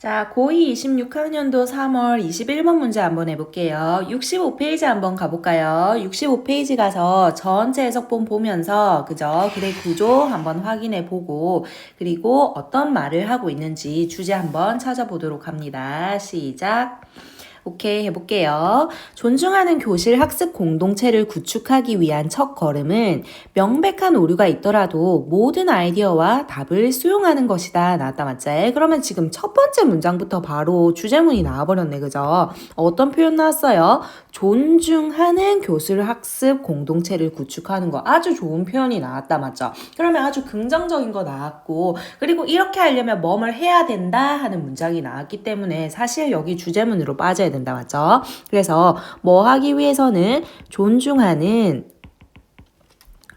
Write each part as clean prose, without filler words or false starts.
자, 고2 26학년도 3월 21번 문제 한번 해볼게요. 65페이지 한번 가볼까요? 65페이지 가서 전체 해석본 보면서 그죠? 글의 구조 한번 확인해 보고 그리고 어떤 말을 하고 있는지 주제 한번 찾아보도록 합니다. 시작! 오케이, 해볼게요. 존중하는 교실 학습 공동체를 구축하기 위한 첫 걸음은 명백한 오류가 있더라도 모든 아이디어와 답을 수용하는 것이다. 나왔다, 맞지? 그러면 지금 첫 번째 문장부터 바로 주제문이 나와버렸네, 그죠? 어떤 표현 나왔어요? 존중하는 교실 학습 공동체를 구축하는 거. 아주 좋은 표현이 나왔다, 맞죠? 그러면 아주 긍정적인 거 나왔고, 그리고 이렇게 하려면 뭐뭘 해야 된다 하는 문장이 나왔기 때문에 사실 여기 주제문으로 빠져야 된다, 맞죠? 그래서 뭐 하기 위해서는 존중하는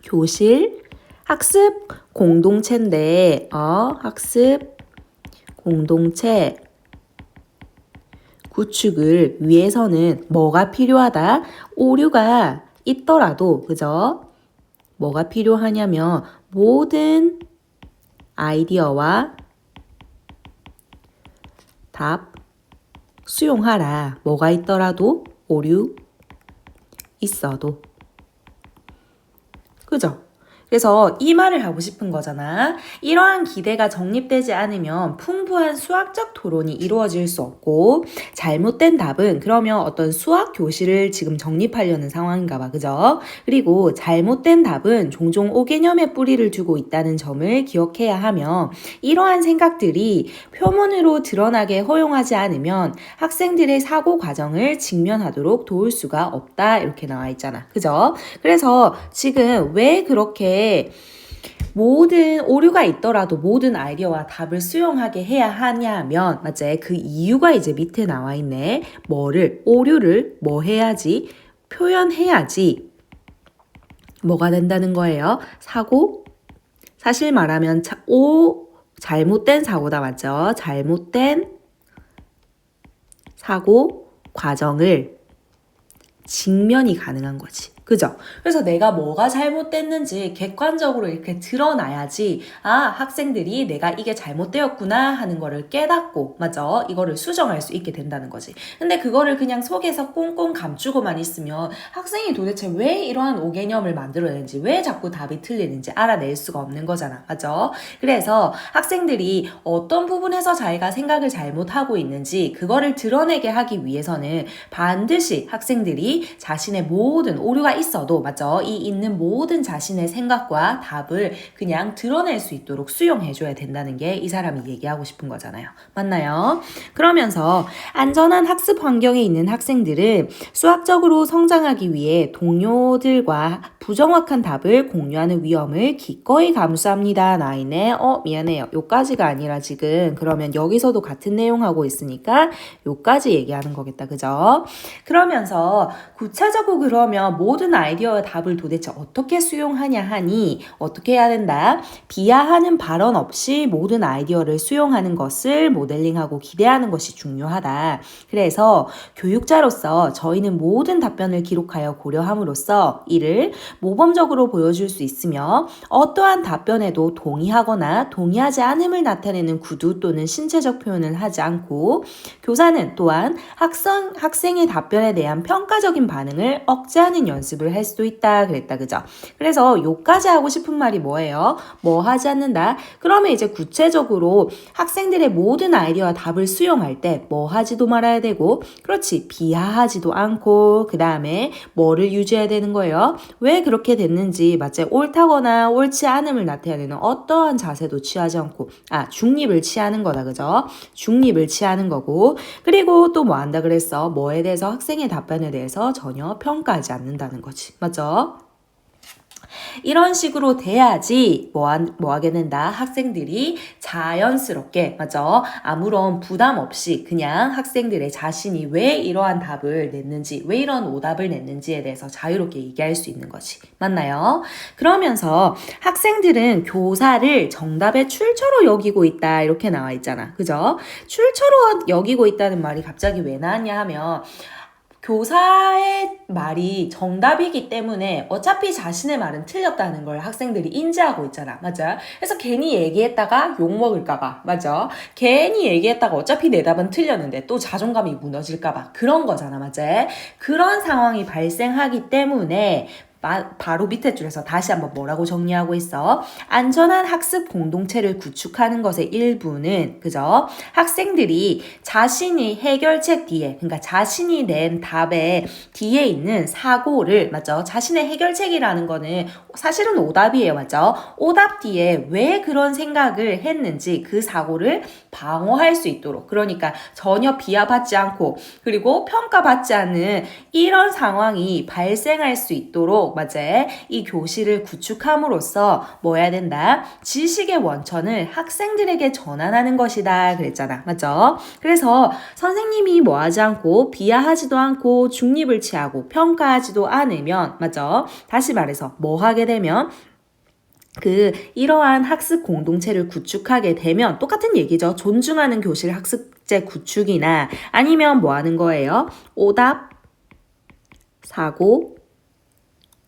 교실 학습 공동체인데 학습 공동체 구축을 위해서는 뭐가 필요하다? 오류가 있더라도 그죠? 뭐가 필요하냐면 모든 아이디어와 답 수용하라. 뭐가 있더라도 오류 있어도. 그죠? 그래서 이 말을 하고 싶은 거잖아. 이러한 기대가 정립되지 않으면 풍부한 수학적 토론이 이루어질 수 없고 잘못된 답은 그러면 어떤 수학 교실을 지금 정립하려는 상황인가 봐. 그죠? 그리고 잘못된 답은 종종 오개념의 뿌리를 두고 있다는 점을 기억해야 하며 이러한 생각들이 표면으로 드러나게 허용하지 않으면 학생들의 사고 과정을 직면하도록 도울 수가 없다. 이렇게 나와 있잖아. 그죠? 그래서 지금 왜 그렇게 모든 오류가 있더라도 모든 아이디어와 답을 수용하게 해야 하냐면 맞지? 그 이유가 이제 밑에 나와 있네. 오류를 뭐 해야지? 표현해야지 뭐가 된다는 거예요? 사실 말하면 잘못된 사고다, 맞죠? 잘못된 사고 과정을 직면이 가능한 거지. 그죠? 그래서 내가 뭐가 잘못됐는지 객관적으로 이렇게 드러나야지 학생들이 내가 이게 잘못되었구나 하는 거를 깨닫고 맞죠? 이거를 수정할 수 있게 된다는 거지. 근데 그거를 그냥 속에서 꽁꽁 감추고만 있으면 학생이 도대체 왜 이러한 오개념을 만들어내는지 왜 자꾸 답이 틀리는지 알아낼 수가 없는 거잖아. 맞죠? 그래서 학생들이 어떤 부분에서 자기가 생각을 잘못하고 있는지 그거를 드러내게 하기 위해서는 반드시 학생들이 자신의 모든 오류가 있어도 맞죠? 이 있는 모든 자신의 생각과 답을 그냥 드러낼 수 있도록 수용해줘야 된다는 게 이 사람이 얘기하고 싶은 거잖아요. 맞나요? 그러면서 안전한 학습 환경에 있는 학생들은 수학적으로 성장하기 위해 동료들과 부정확한 답을 공유하는 위험을 기꺼이 감수합니다. 나이네. 미안해요. 요까지가 아니라 지금 그러면 여기서도 같은 내용하고 있으니까 요까지 얘기하는 거겠다. 그죠? 그러면서 구체적으로 그러면 모든 아이디어의 답을 도대체 어떻게 수용하냐 하니 어떻게 해야 된다? 비하하는 발언 없이 모든 아이디어를 수용하는 것을 모델링하고 기대하는 것이 중요하다. 그래서 교육자로서 저희는 모든 답변을 기록하여 고려함으로써 이를 모범적으로 보여줄 수 있으며 어떠한 답변에도 동의하거나 동의하지 않음을 나타내는 구두 또는 신체적 표현을 하지 않고 교사는 또한 학생의 답변에 대한 평가적인 반응을 억제하는 연습을 할 수도 있다 그랬다. 그죠? 그래서 요까지 하고 싶은 말이 뭐예요? 뭐 하지 않는다? 그러면 이제 구체적으로 학생들의 모든 아이디어와 답을 수용할 때 뭐 하지도 말아야 되고 그렇지 비하하지도 않고 그 다음에 뭐를 유지해야 되는 거예요? 왜 그렇게 됐는지 맞지? 옳다거나 옳지 않음을 나타내는 어떠한 자세도 취하지 않고 중립을 취하는 거다. 그죠? 중립을 취하는 거고 그리고 또 뭐 한다 그랬어? 뭐에 대해서 학생의 답변에 대해서 전혀 평가하지 않는다는 거지. 맞죠? 이런 식으로 돼야지 뭐 하게 된다? 학생들이 자연스럽게 맞죠? 아무런 부담 없이 그냥 학생들의 자신이 왜 이러한 답을 냈는지 왜 이런 오답을 냈는지에 대해서 자유롭게 얘기할 수 있는 거지. 맞나요? 그러면서 학생들은 교사를 정답의 출처로 여기고 있다 이렇게 나와 있잖아. 그죠? 출처로 여기고 있다는 말이 갑자기 왜 나왔냐 하면 교사의 말이 정답이기 때문에 어차피 자신의 말은 틀렸다는 걸 학생들이 인지하고 있잖아. 맞아? 그래서 괜히 얘기했다가 욕먹을까봐. 맞아? 괜히 얘기했다가 어차피 내 답은 틀렸는데 또 자존감이 무너질까봐. 그런 거잖아. 맞아? 그런 상황이 발생하기 때문에 바로 밑에 줄에서 다시 한번 뭐라고 정리하고 있어? 안전한 학습 공동체를 구축하는 것의 일부는 그죠? 학생들이 자신이 해결책 뒤에 그러니까 자신이 낸 답의 뒤에 있는 사고를 맞죠? 자신의 해결책이라는 거는 사실은 오답이에요. 맞죠? 오답 뒤에 왜 그런 생각을 했는지 그 사고를 방어할 수 있도록 그러니까 전혀 비하받지 않고 그리고 평가받지 않는 이런 상황이 발생할 수 있도록 맞아요. 이 교실을 구축함으로써 뭐 해야 된다? 지식의 원천을 학생들에게 전환하는 것이다 그랬잖아. 맞죠? 그래서 선생님이 뭐 하지 않고 비하하지도 않고 중립을 취하고 평가하지도 않으면 맞죠? 다시 말해서 뭐 하게 되면 이러한 학습 공동체를 구축하게 되면 똑같은 얘기죠. 존중하는 교실 학습제 구축이나 아니면 뭐 하는 거예요? 오답, 사고,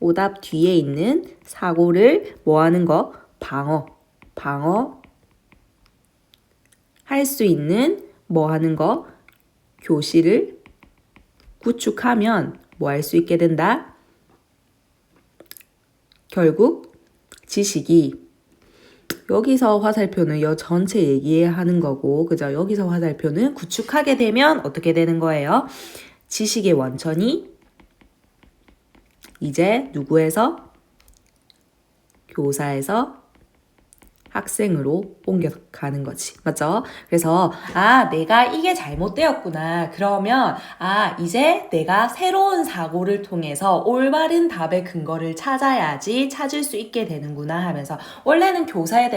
오답 뒤에 있는 사고를 뭐 하는 거? 방어 할 수 있는 뭐 하는 거? 교실을 구축하면 뭐 할 수 있게 된다? 결국 지식이 여기서 화살표는 여 전체 얘기하는 거고 그죠? 여기서 화살표는 구축하게 되면 어떻게 되는 거예요? 지식의 원천이 이제 누구에서? 교사에서 학생으로 옮겨가는 거지. 맞죠? 그래서 내가 이게 잘못되었구나. 그러면 이제 내가 새로운 사고를 통해서 올바른 답의 근거를 찾아야지 찾을 수 있게 되는구나 하면서 원래는 교사의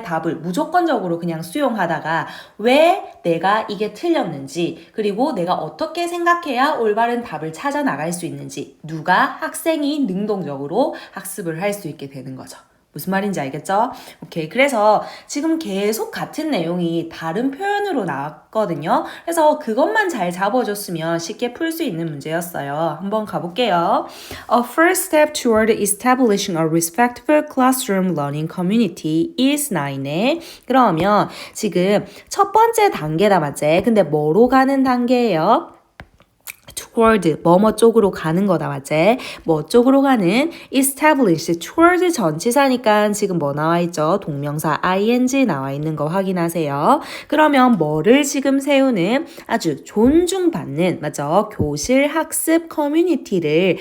답을 무조건적으로 그냥 수용하다가 왜 내가 이게 틀렸는지 그리고 내가 어떻게 생각해야 올바른 답을 찾아 나갈 수 있는지 학생이 능동적으로 학습을 할 수 있게 되는 거죠. 무슨 말인지 알겠죠? 오케이. 그래서 지금 계속 같은 내용이 다른 표현으로 나왔거든요. 그래서 그것만 잘 잡아줬으면 쉽게 풀 수 있는 문제였어요. 한번 가볼게요. A first step toward establishing a respectful classroom learning community is 9에 그러면 지금 첫 번째 단계다 맞지? 근데 뭐로 가는 단계예요? toward 뭐뭐 쪽으로 가는 거다 맞지? 뭐 쪽으로 가는 establish toward 전치사니까 지금 뭐 나와 있죠? 동명사 ing 나와 있는 거 확인하세요. 그러면 뭐를 지금 세우는 아주 존중받는 맞죠? 교실 학습 커뮤니티를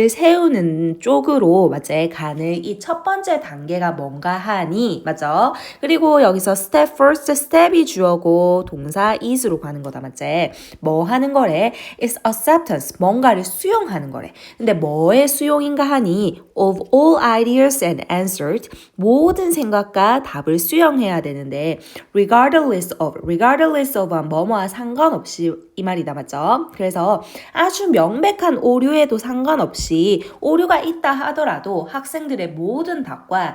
세우는 쪽으로 맞지? 가는 이 첫 번째 단계가 뭔가 하니 맞죠? 그리고 여기서 step first step이 주어고 동사 is로 가는 거다 맞지? 뭐 하는 거래? is acceptance. 뭔가를 수용하는 거래. 근데 뭐의 수용인가 하니 of all ideas and answers. 모든 생각과 답을 수용해야 되는데 regardless of 뭐뭐와 상관없이 이 말이다 맞죠? 그래서 아주 명백한 오류에도 상관없이 오류가 있다 하더라도 학생들의 모든 답과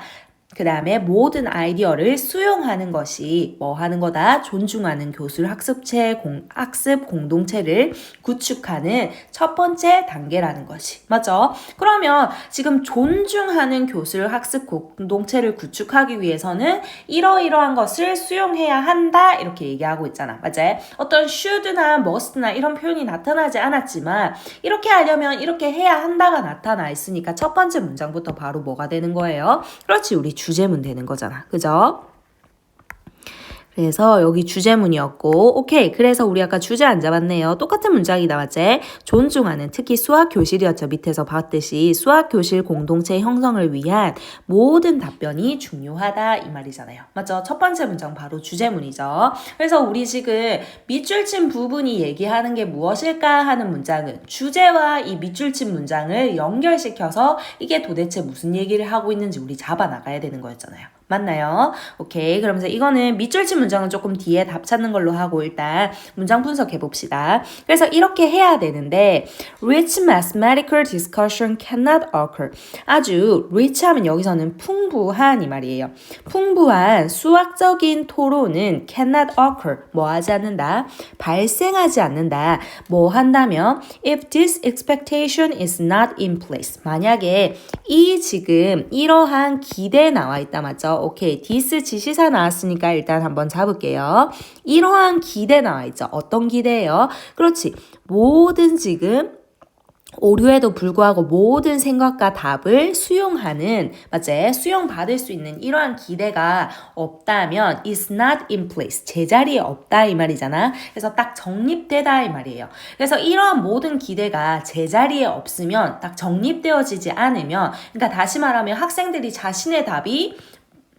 그 다음에 모든 아이디어를 수용하는 것이 뭐 하는 거다? 존중하는 교술 학습 공동체를 구축하는 첫 번째 단계라는 것이. 맞죠? 그러면 지금 존중하는 교술 학습 공동체를 구축하기 위해서는 이러이러한 것을 수용해야 한다 이렇게 얘기하고 있잖아. 맞아요? 어떤 should나 must나 이런 표현이 나타나지 않았지만 이렇게 하려면 이렇게 해야 한다가 나타나 있으니까 첫 번째 문장부터 바로 뭐가 되는 거예요? 그렇지, 우리 주제문 되는 거잖아. 그죠? 그래서 여기 주제문이었고 오케이. 그래서 우리 아까 주제 안 잡았네요. 똑같은 문장이 나왔지? 존중하는 특히 수학교실이었죠. 밑에서 봤듯이 수학교실 공동체 형성을 위한 모든 답변이 중요하다 이 말이잖아요. 맞죠? 첫 번째 문장 바로 주제문이죠. 그래서 우리 지금 밑줄 친 부분이 얘기하는 게 무엇일까 하는 문장은 주제와 이 밑줄 친 문장을 연결시켜서 이게 도대체 무슨 얘기를 하고 있는지 우리 잡아나가야 되는 거였잖아요. 맞나요? 오케이. 그러면서 이거는 밑줄치 문장은 조금 뒤에 답 찾는 걸로 하고 일단 문장 분석해 봅시다. 그래서 이렇게 해야 되는데 rich mathematical discussion cannot occur. 아주 rich 하면 여기서는 풍부한 이 말이에요. 풍부한 수학적인 토론은 cannot occur. 뭐 하지 않는다? 발생하지 않는다. 뭐 한다면 if this expectation is not in place. 만약에 이 지금 이러한 기대 나와 있다 맞죠? 오케이. this 지시사 나왔으니까 일단 한번 잡을게요. 이러한 기대 나와 있죠. 어떤 기대예요? 그렇지. 모든 지금 오류에도 불구하고 모든 생각과 답을 수용하는, 맞지? 수용받을 수 있는 이러한 기대가 없다면 is not in place. 제자리에 없다 이 말이잖아. 그래서 딱 정립되다 이 말이에요. 그래서 이러한 모든 기대가 제자리에 없으면 딱 정립되어지지 않으면, 그러니까 다시 말하면 학생들이 자신의 답이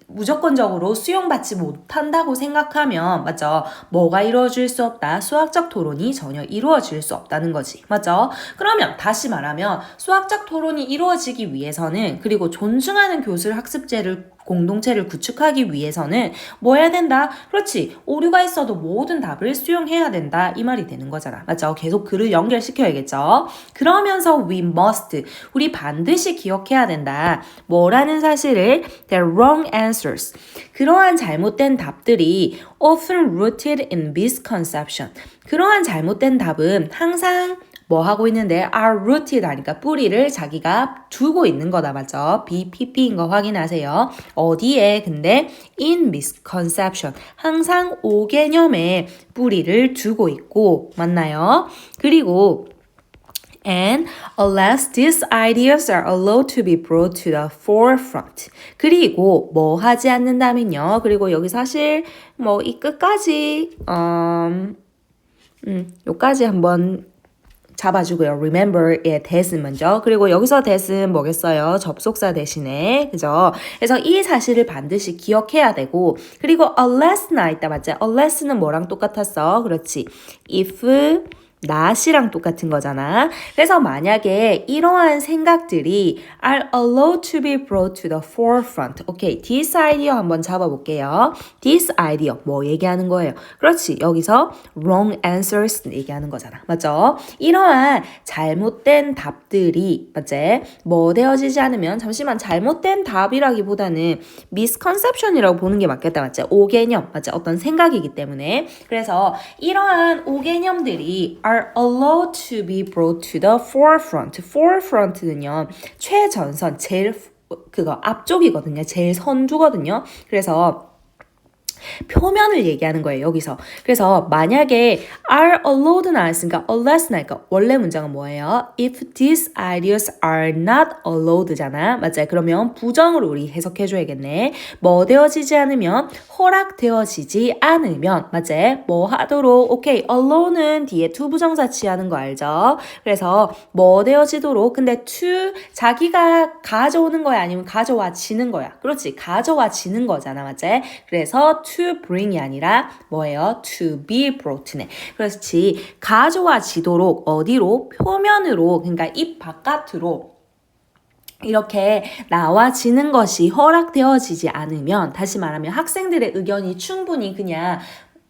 무조건적으로 수용받지 못한다고 생각하면 맞죠? 뭐가 이루어질 수 없다? 수학적 토론이 전혀 이루어질 수 없다는 거지. 맞죠? 그러면 다시 말하면 수학적 토론이 이루어지기 위해서는 그리고 존중하는 교술 학습제를 공동체를 구축하기 위해서는 뭐 해야 된다? 그렇지. 오류가 있어도 모든 답을 수용해야 된다. 이 말이 되는 거잖아. 맞죠? 계속 글을 연결시켜야겠죠? 그러면서 we must. 우리 반드시 기억해야 된다. 뭐라는 사실을 the wrong answers. 그러한 잘못된 답들이 often rooted in misconception. 그러한 잘못된 답은 항상 뭐 하고 있는데 are rooted 하니까 뿌리를 자기가 두고 있는 거다 맞죠? BPP인 거 확인하세요. 어디에 근데 in misconception 항상 오개념에 뿌리를 두고 있고 맞나요? 그리고 And unless these ideas are allowed to be brought to the forefront. 그리고 뭐 하지 않는다면요. 그리고 여기 사실 뭐 이 끝까지 요까지 한번 잡아주고요. remember의 that은 먼저. 그리고 여기서 that은 뭐겠어요? 접속사 대신에. 그죠? 그래서 이 사실을 반드시 기억해야 되고 그리고 unless 나 있다 맞지? unless는 뭐랑 똑같았어? 그렇지. if not이랑 똑같은 거잖아. 그래서 만약에 이러한 생각들이 are allowed to be brought to the forefront. 오케이, this idea 한번 잡아볼게요. this idea 뭐 얘기하는 거예요? 그렇지, 여기서 wrong answers 얘기하는 거잖아. 맞죠? 이러한 잘못된 답들이 맞지? 뭐 되어지지 않으면 잠시만 잘못된 답이라기보다는 misconception이라고 보는 게 맞겠다. 맞지? 오개념 맞지? 어떤 생각이기 때문에 그래서 이러한 오개념들이 are allowed to be brought to the forefront. forefront는요, 최전선, 제일 그거 앞쪽이거든요. 제일 선두거든요. 그래서 표면을 얘기하는 거예요, 여기서. 그래서 만약에 are allowed 나왔으니까 unless 나니까 원래 문장은 뭐예요? If these ideas are not allowed잖아. 맞아요. 그러면 부정으로 우리 해석해줘야겠네. 뭐 되어지지 않으면 허락되어지지 않으면 맞아요. 뭐 하도록 오케이. allow는 뒤에 to 부정사 취하는 거 알죠? 그래서 뭐 되어지도록 근데 to 자기가 가져오는 거야 아니면 가져와지는 거야. 그렇지. 가져와지는 거잖아. 맞아요. 그래서 to bring이 아니라 뭐예요? to be brought네. 그렇지. 가져와지도록 어디로? 표면으로 그러니까 입 바깥으로 이렇게 나와지는 것이 허락되어지지 않으면 다시 말하면 학생들의 의견이 충분히 그냥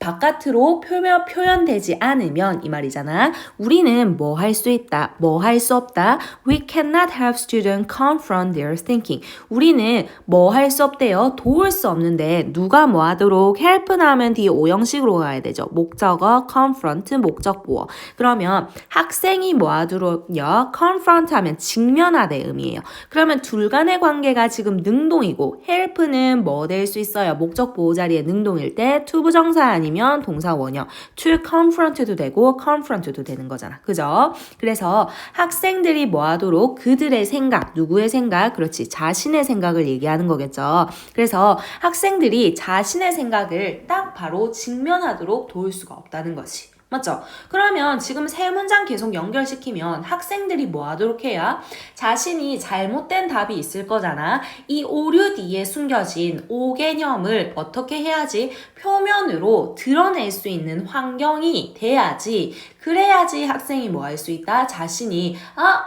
바깥으로 표현되지 않으면 이 말이잖아. 우리는 뭐 할 수 있다, 뭐 할 수 없다. We cannot help students confront their thinking. 우리는 뭐 할 수 없대요. 도울 수 없는데 누가 뭐 하도록 help 나오면 뒤에 오형식으로 가야 되죠. 목적어, confront, 목적보어. 그러면 학생이 뭐 하도록요. confront 하면 직면하다 의미예요. 그러면 둘 간의 관계가 지금 능동이고 help는 뭐 될 수 있어요. 목적보호 자리에 능동일 때 to 부정사 아니면 동사 원형 to confront도 되고 confront도 되는 거잖아. 그죠? 그래서 학생들이 뭐 하도록 그들의 생각, 누구의 생각? 그렇지. 자신의 생각을 얘기하는 거겠죠. 그래서 학생들이 자신의 생각을 딱 바로 직면하도록 도울 수가 없다는 거지. 맞죠? 그러면 지금 세 문장 계속 연결시키면 학생들이 뭐 하도록 해야? 자신이 잘못된 답이 있을 거잖아. 이 오류 뒤에 숨겨진 오개념을 어떻게 해야지? 표면으로 드러낼 수 있는 환경이 돼야지 그래야지 학생이 뭐 할 수 있다? 자신이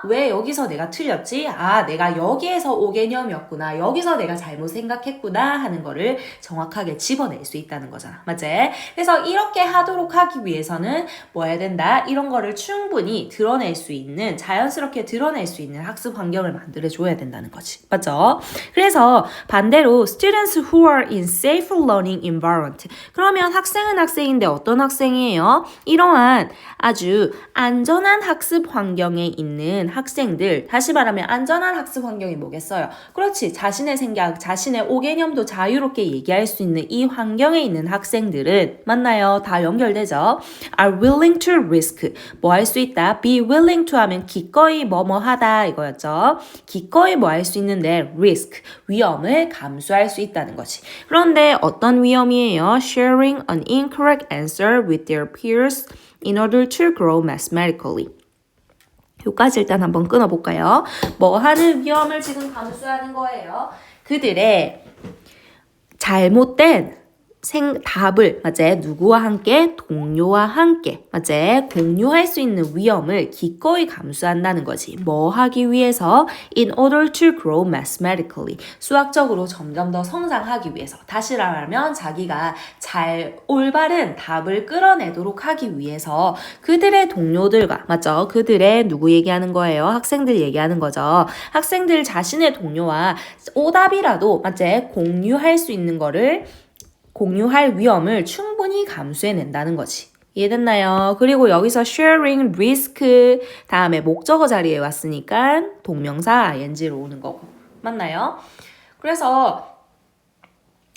왜 여기서 내가 틀렸지? 내가 여기에서 오개념이었구나. 여기서 내가 잘못 생각했구나 하는 거를 정확하게 집어낼 수 있다는 거잖아. 맞지? 그래서 이렇게 하도록 하기 위해서는 뭐 해야 된다? 이런 거를 충분히 드러낼 수 있는, 자연스럽게 드러낼 수 있는 학습 환경을 만들어줘야 된다는 거지. 맞죠? 그래서 반대로 students who are in safe learning environment. 그러면 학생은 학생인데 어떤 학생이에요? 이러한 아주 안전한 학습 환경에 있는 학생들, 다시 말하면 안전한 학습 환경이 뭐겠어요? 그렇지. 자신의 생각, 자신의 오개념도 자유롭게 얘기할 수 있는 이 환경에 있는 학생들은 맞나요? 다 연결되죠? are willing to risk. 뭐 할 수 있다? be willing to 하면 기꺼이 뭐뭐 하다 이거였죠. 기꺼이 뭐 할 수 있는데 risk. 위험을 감수할 수 있다는 거지. 그런데 어떤 위험이에요? sharing an incorrect answer with their peers in order to grow mathematically. 여기까지 일단 한번 끊어볼까요? 뭐 하는 위험을 지금 감수하는 거예요? 그들의 잘못된 답을 맞지? 누구와 함께? 동료와 함께 맞지? 공유할 수 있는 위험을 기꺼이 감수한다는 거지. 뭐 하기 위해서? In order to grow mathematically. 수학적으로 점점 더 성장하기 위해서. 다시 말하면 자기가 잘 올바른 답을 끌어내도록 하기 위해서 그들의 동료들과 맞죠? 그들의 누구 얘기하는 거예요? 학생들 얘기하는 거죠. 학생들 자신의 동료와 오답이라도 맞지? 공유할 수 있는 거를 공유할 위험을 충분히 감수해낸다는 거지. 이해됐나요? 그리고 여기서 sharing, risk 다음에 목적어 자리에 왔으니까 동명사 ing로 오는 거고. 맞나요? 그래서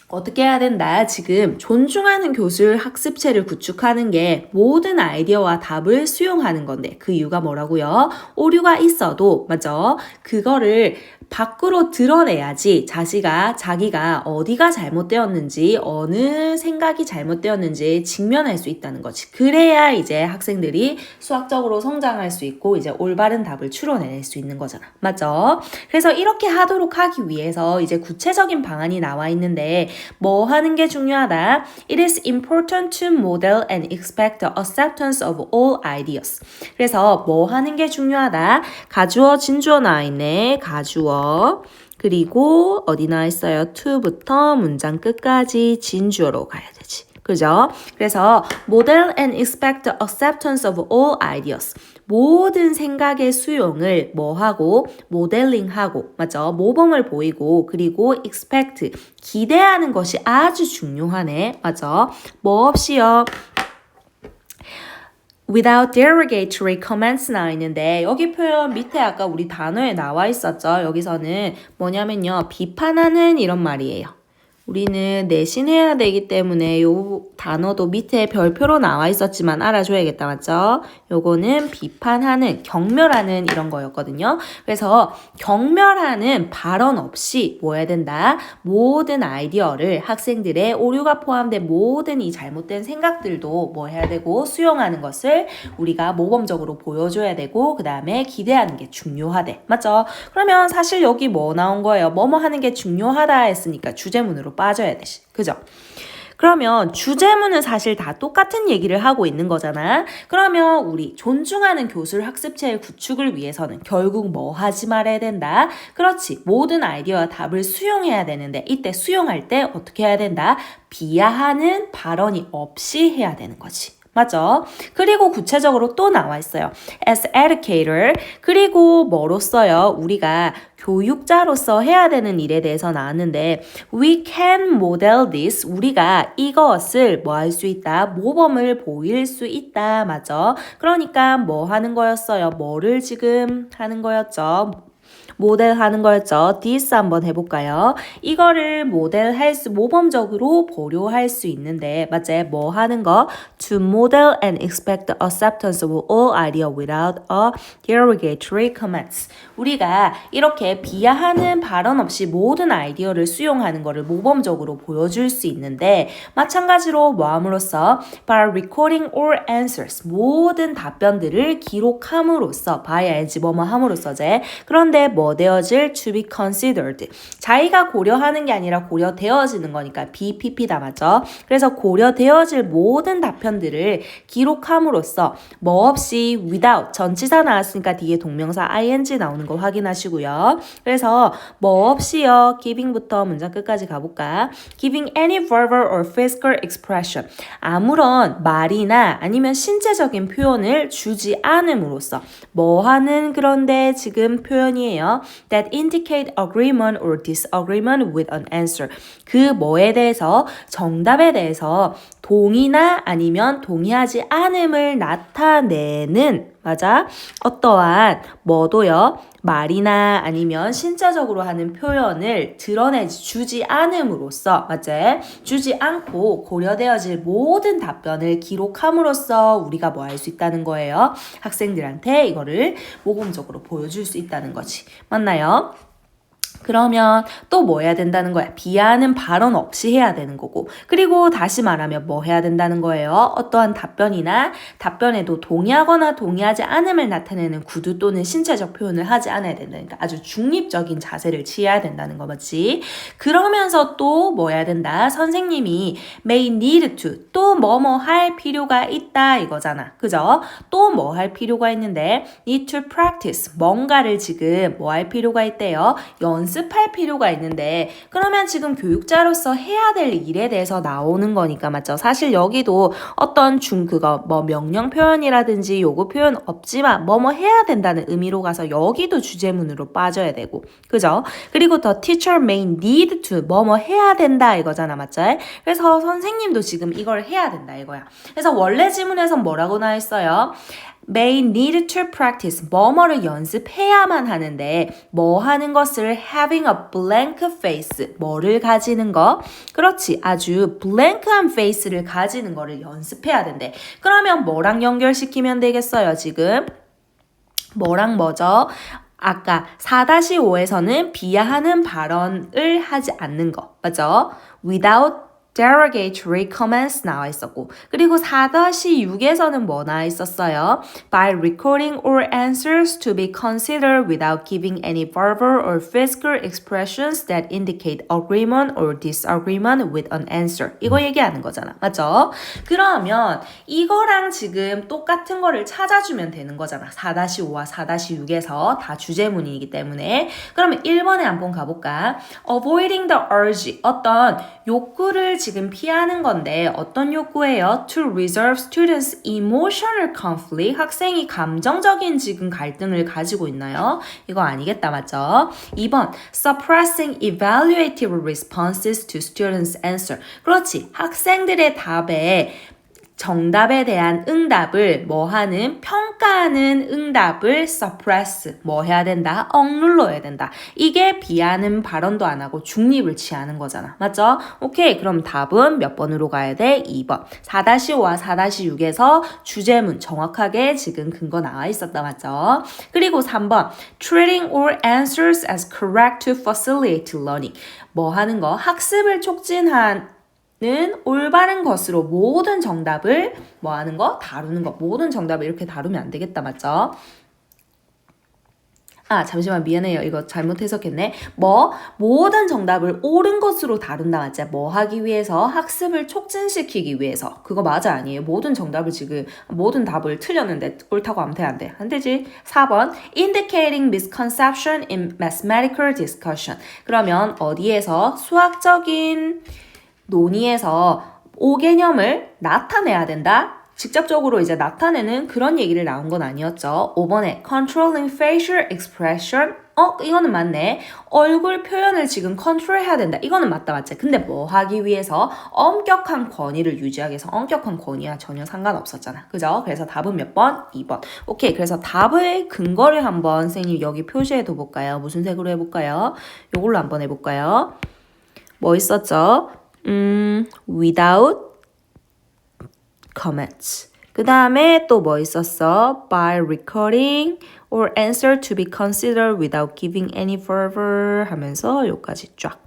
어떻게 해야 된다? 지금 존중하는 교수의 학습체를 구축하는 게 모든 아이디어와 답을 수용하는 건데 그 이유가 뭐라고요? 오류가 있어도 맞죠? 그거를 밖으로 드러내야지 자기가 어디가 잘못되었는지 어느 생각이 잘못되었는지 직면할 수 있다는 거지. 그래야 이제 학생들이 수학적으로 성장할 수 있고 이제 올바른 답을 추론해낼 수 있는 거잖아. 맞죠? 그래서 이렇게 하도록 하기 위해서 이제 구체적인 방안이 나와 있는데 뭐 하는 게 중요하다? It is important to model and expect the acceptance of all ideas. 그래서 뭐 하는 게 중요하다? 가주어, 진주어 나와 있네. 가주어. 그리고 어디 나와 있어요? to부터 문장 끝까지 진주어로 가야 되지. 그죠? 그래서 model and expect the acceptance of all ideas. 모든 생각의 수용을 뭐 하고 모델링하고 맞죠? 모범을 보이고 그리고 expect 기대하는 것이 아주 중요하네. 맞죠? 뭐 없이요? without derogatory comments 나와 있는데 여기 표현 밑에 아까 우리 단어에 나와 있었죠. 여기서는 뭐냐면요. 비판하는 이런 말이에요. 우리는 내신해야 되기 때문에 요 단어도 밑에 별표로 나와 있었지만 알아줘야겠다. 맞죠? 요거는 비판하는, 경멸하는 이런 거였거든요. 그래서 경멸하는 발언 없이 뭐 해야 된다? 모든 아이디어를 학생들의 오류가 포함된 모든 이 잘못된 생각들도 뭐 해야 되고 수용하는 것을 우리가 모범적으로 보여줘야 되고 그 다음에 기대하는 게 중요하대. 맞죠? 그러면 사실 여기 뭐 나온 거예요? 뭐뭐 하는 게 중요하다 했으니까 주제문으로 빠져야 되지. 그죠? 그러면 주제문은 사실 다 똑같은 얘기를 하고 있는 거잖아. 그러면 우리 존중하는 교수를 학습체의 구축을 위해서는 결국 뭐 하지 말아야 된다? 그렇지. 모든 아이디어와 답을 수용해야 되는데 이때 수용할 때 어떻게 해야 된다? 비하하는 발언이 없이 해야 되는 거지. 맞죠? 그리고 구체적으로 또 나와 있어요. As educator, 그리고 뭐로써요? 우리가 교육자로서 해야 되는 일에 대해서 나왔는데 we can model this, 우리가 이것을 뭐 할 수 있다? 모범을 보일 수 있다. 맞죠? 그러니까 뭐 하는 거였어요? 뭐를 지금 하는 거였죠? 모델하는 거였죠. this 한번 해볼까요? 이거를 모범적으로 보려할 수 있는데 맞지? 뭐 하는 거? To model and expect the acceptance of all idea without a derogatory comments. 우리가 이렇게 비하하는 발언 없이 모든 아이디어를 수용하는 거를 모범적으로 보여줄 수 있는데 마찬가지로 뭐 함으로써 by recording all answers 모든 답변들을 기록함으로써 by 뭐뭐 함으로써제 그런데 뭐 되어질 to be considered 자기가 고려하는 게 아니라 고려되어지는 거니까 BPP다 맞죠? 그래서 고려되어질 모든 답변 답변들을 기록함으로써 뭐 없이 without 전치사 나왔으니까 뒤에 동명사 ing 나오는 거 확인하시고요. 그래서 뭐 없이요. giving부터 문장 끝까지 가볼까? giving any verbal or physical expression 아무런 말이나 아니면 신체적인 표현을 주지 않음으로써 뭐 하는 그런데 지금 표현이에요. that indicate agreement or disagreement with an answer. 그 뭐에 대해서 정답에 대해서 동의나 아니면 동의하지 않음을 나타내는 맞아? 어떠한 뭐도요? 말이나 아니면 신체적으로 하는 표현을 드러내지 주지 않음으로써 맞지? 주지 않고 고려되어질 모든 답변을 기록함으로써 우리가 뭐 할 수 있다는 거예요? 학생들한테 이거를 모범적으로 보여줄 수 있다는 거지. 맞나요? 그러면 또 뭐 해야 된다는 거야? 비하하는 발언 없이 해야 되는 거고 그리고 다시 말하면 뭐 해야 된다는 거예요? 어떠한 답변이나 답변에도 동의하거나 동의하지 않음을 나타내는 구두 또는 신체적 표현을 하지 않아야 된다니까 아주 중립적인 자세를 취해야 된다는 거 맞지? 그러면서 또 뭐 해야 된다? 선생님이 may need to 또 뭐뭐 할 필요가 있다 이거잖아 그죠? 또 뭐 할 필요가 있는데 need to practice 뭔가를 지금 뭐 할 필요가 있대요? 연습할 필요가 있는데 그러면 지금 교육자로서 해야 될 일에 대해서 나오는 거니까 맞죠? 사실 여기도 어떤 그거 뭐 명령 표현이라든지 요구 표현 없지만 뭐뭐 해야 된다는 의미로 가서 여기도 주제문으로 빠져야 되고 그죠? 그리고 the teacher may need to 뭐뭐 해야 된다 이거잖아 맞죠? 그래서 선생님도 지금 이걸 해야 된다 이거야. 그래서 원래 지문에선 뭐라고 나와 있어요? may need to practice 뭐뭐를 연습해야만 하는데 뭐 하는 것을 having a blank face 뭐를 가지는 거 그렇지 아주 blank한 face를 가지는 거를 연습해야 된대. 그러면 뭐랑 연결시키면 되겠어요 지금? 뭐랑 뭐죠? 아까 4-5에서는 비하하는 발언을 하지 않는 거 맞죠? without derogatory comments 나와 있었고 그리고 4-6에서는 뭐 나와 있었어요? By recording all answers to be considered without giving any verbal or physical expressions that indicate agreement or disagreement with an answer 이거 얘기하는 거잖아 맞죠? 그러면 이거랑 지금 똑같은 거를 찾아주면 되는 거잖아 4-5와 4-6에서 다 주제문이기 때문에 그러면 1번에 한번 가볼까? Avoiding the urge 어떤 욕구를 지금 피하는 건데 어떤 욕구예요? To resolve students' emotional conflict 학생이 감정적인 지금 갈등을 가지고 있나요? 이거 아니겠다 맞죠? 2번 suppressing evaluative responses to students' answer 그렇지 학생들의 답에 정답에 대한 응답을 뭐 하는 평가하는 응답을 suppress 뭐 해야 된다? 억눌러야 된다. 이게 비하는 발언도 안 하고 중립을 취하는 거잖아. 맞죠? 오케이 그럼 답은 몇 번으로 가야 돼? 2번 4-5와 4-6에서 주제문 정확하게 지금 근거 나와 있었다 맞죠? 그리고 3번 treating all answers as correct to facilitate learning 뭐 하는 거? 학습을 촉진한 는 올바른 것으로 모든 정답을 뭐 하는 거? 다루는 거. 모든 정답을 이렇게 다루면 안 되겠다. 맞죠? 아 잠시만 미안해요. 이거 잘못 해석했네. 모든 정답을 옳은 것으로 다룬다 맞지? 뭐 하기 위해서? 학습을 촉진시키기 위해서. 그거 맞아 아니에요? 모든 정답을 지금 모든 답을 틀렸는데 옳다고 하면 돼 안 돼? 안 되지? 4번 indicating misconception in mathematical discussion 그러면 어디에서? 수학적인 논의에서 오개념을 나타내야 된다. 직접적으로 이제 나타내는 그런 얘기를 나온 건 아니었죠. 5번에 controlling facial expression 이거는 맞네. 얼굴 표현을 지금 컨트롤해야 된다. 이거는 맞다 맞지? 근데 뭐 하기 위해서? 엄격한 권위를 유지하기 위해서 엄격한 권위와 전혀 상관없었잖아. 그죠? 그래서 답은 몇 번? 2번. 오케이. 그래서 답의 근거를 한번 선생님 여기 표시해 둬볼까요? 무슨 색으로 해볼까요? 요걸로 한번 해볼까요? 뭐 있었죠? without comments. 그 다음에 또 뭐 있었어? By recording or answer to be considered without giving any further 하면서 여기까지 쫙.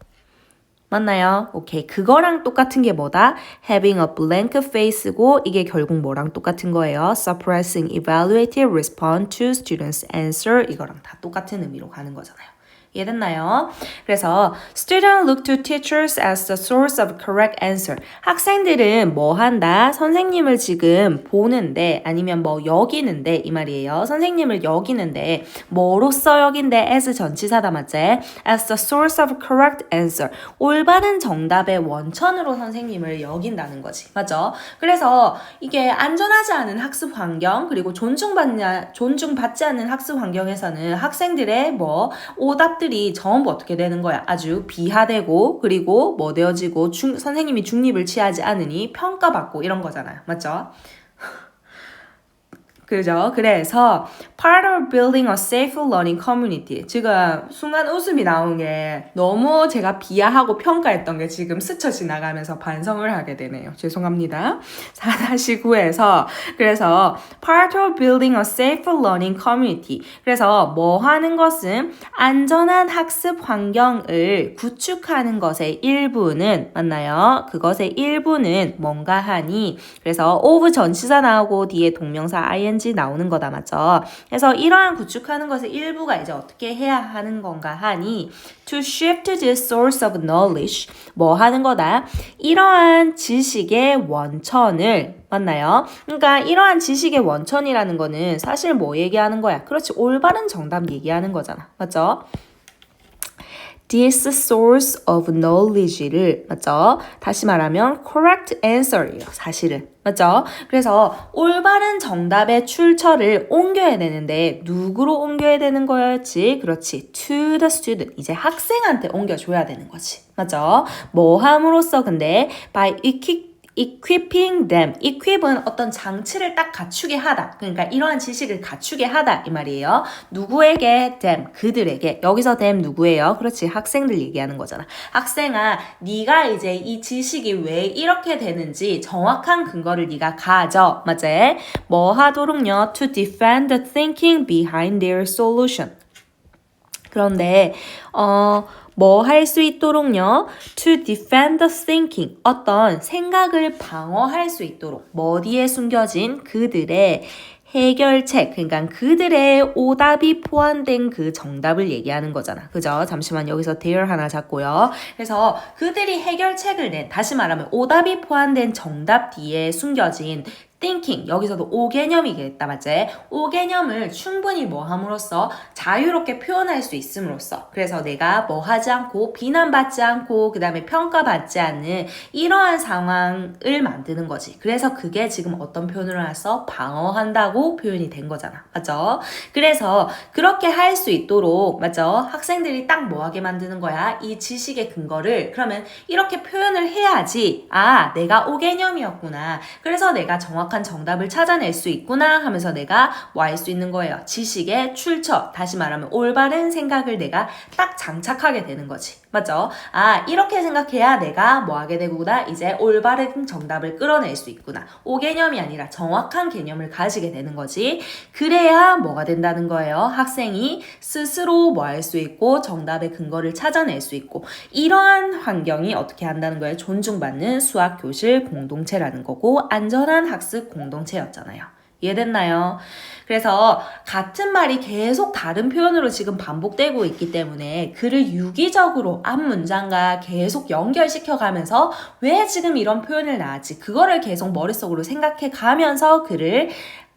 맞나요? 오케이. 그거랑 똑같은 게 뭐다? Having a blank face고 이게 결국 뭐랑 똑같은 거예요? Suppressing evaluative response to students' answer 이거랑 다 똑같은 의미로 가는 거잖아요. 이해됐나요? 그래서 students look to teachers as the source of correct answer. 학생들은 뭐 한다? 선생님을 지금 보는데 아니면 뭐 여기는데 이 말이에요. 선생님을 여기는데 뭐로써 여긴데 as 전치사다 맞지? as the source of correct answer. 올바른 정답의 원천으로 선생님을 여긴다는 거지. 맞죠? 그래서 이게 안전하지 않은 학습 환경 그리고 존중받지 않는 학습 환경에서는 학생들의 뭐 오답들이 전부 어떻게 되는 거야? 아주 비하되고 그리고 뭐 되어지고 선생님이 중립을 취하지 않으니 평가받고 이런 거잖아요. 맞죠? 그죠? 그래서 part of building a safe learning community. 지금 순간 웃음이 나온 게 너무 제가 비하하고 평가했던 게 지금 스쳐 지나가면서 반성을 하게 되네요. 죄송합니다. 4-9에서 그래서 part of building a safe learning community. 그래서 뭐 하는 것은 안전한 학습 환경을 구축하는 것의 일부는 맞나요? 그것의 일부는 뭔가 하니 그래서 of 전치사 나오고 뒤에 동명사 ing 나오는 거다 맞죠? 그래서 이러한 구축하는 것의 일부가 이제 어떻게 해야 하는 건가 하니 to shift the source of knowledge 뭐 하는 거다? 이러한 지식의 원천을 맞나요? 그러니까 이러한 지식의 원천이라는 거는 사실 뭐 얘기하는 거야? 그렇지 올바른 정답 얘기하는 거잖아. 맞죠? This source of knowledge를 맞죠? 다시 말하면 correct answer예요. 사실은. 맞죠? 그래서 올바른 정답의 출처를 옮겨야 되는데 누구로 옮겨야 되는 거였지? 그렇지. To the student. 이제 학생한테 옮겨줘야 되는 거지. 맞죠? 뭐 함으로써 근데 by equipping them. equip은 어떤 장치를 딱 갖추게 하다. 그러니까 이러한 지식을 갖추게 하다 이 말이에요. 누구에게? them. 그들에게. 여기서 them 누구예요? 그렇지. 학생들 얘기하는 거잖아. 학생아, 네가 이제 이 지식이 왜 이렇게 되는지 정확한 근거를 네가 가져. 맞지? 뭐 하도록요? to defend the thinking behind their solution. 그런데 뭐 할 수 있도록요? To defend the thinking. 어떤 생각을 방어할 수 있도록. 뭐 뒤에 숨겨진 그들의 해결책. 그러니까 그들의 오답이 포함된 그 정답을 얘기하는 거잖아. 그죠? 잠시만 여기서 there 하나 잡고요. 그래서 그들이 해결책을 낸, 다시 말하면 오답이 포함된 정답 뒤에 숨겨진 thinking, 여기서도 오개념이겠다, 맞지? 오개념을 충분히 뭐 함으로써 자유롭게 표현할 수 있음으로써 그래서 내가 뭐 하지 않고 비난받지 않고 그 다음에 평가받지 않는 이러한 상황을 만드는 거지. 그래서 그게 지금 어떤 표현으로 나서 방어한다고 표현이 된 거잖아. 맞죠? 그래서 그렇게 할 수 있도록 맞죠? 학생들이 딱 뭐하게 만드는 거야? 이 지식의 근거를 그러면 이렇게 표현을 해야지 아, 내가 오개념이었구나. 그래서 내가 정확한 정답을 찾아낼 수 있구나 하면서 내가 뭐 할 수 있는 거예요. 지식의 출처, 다시 말하면 올바른 생각을 내가 딱 장착하게 되는 거지. 맞죠? 아, 이렇게 생각해야 내가 뭐 하게 되구나. 이제 올바른 정답을 끌어낼 수 있구나. 오개념이 아니라 정확한 개념을 가지게 되는 거지. 그래야 뭐가 된다는 거예요. 학생이 스스로 뭐 할 수 있고 정답의 근거를 찾아낼 수 있고 이러한 환경이 어떻게 한다는 거예요. 존중받는 수학 교실 공동체라는 거고 안전한 학습 공동체였잖아요. 이해됐나요? 그래서 같은 말이 계속 다른 표현으로 지금 반복되고 있기 때문에 그를 유기적으로 앞 문장과 계속 연결시켜 가면서 왜 지금 이런 표현을 나왔지? 그거를 계속 머릿속으로 생각해 가면서 그를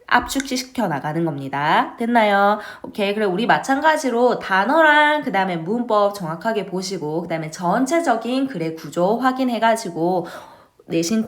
압축시켜 나가는 겁니다. 됐나요? 오케이. 그래 우리 마찬가지로 단어랑 그 다음에 문법 정확하게 보시고 그 다음에 전체적인 글의 구조 확인해가지고 내신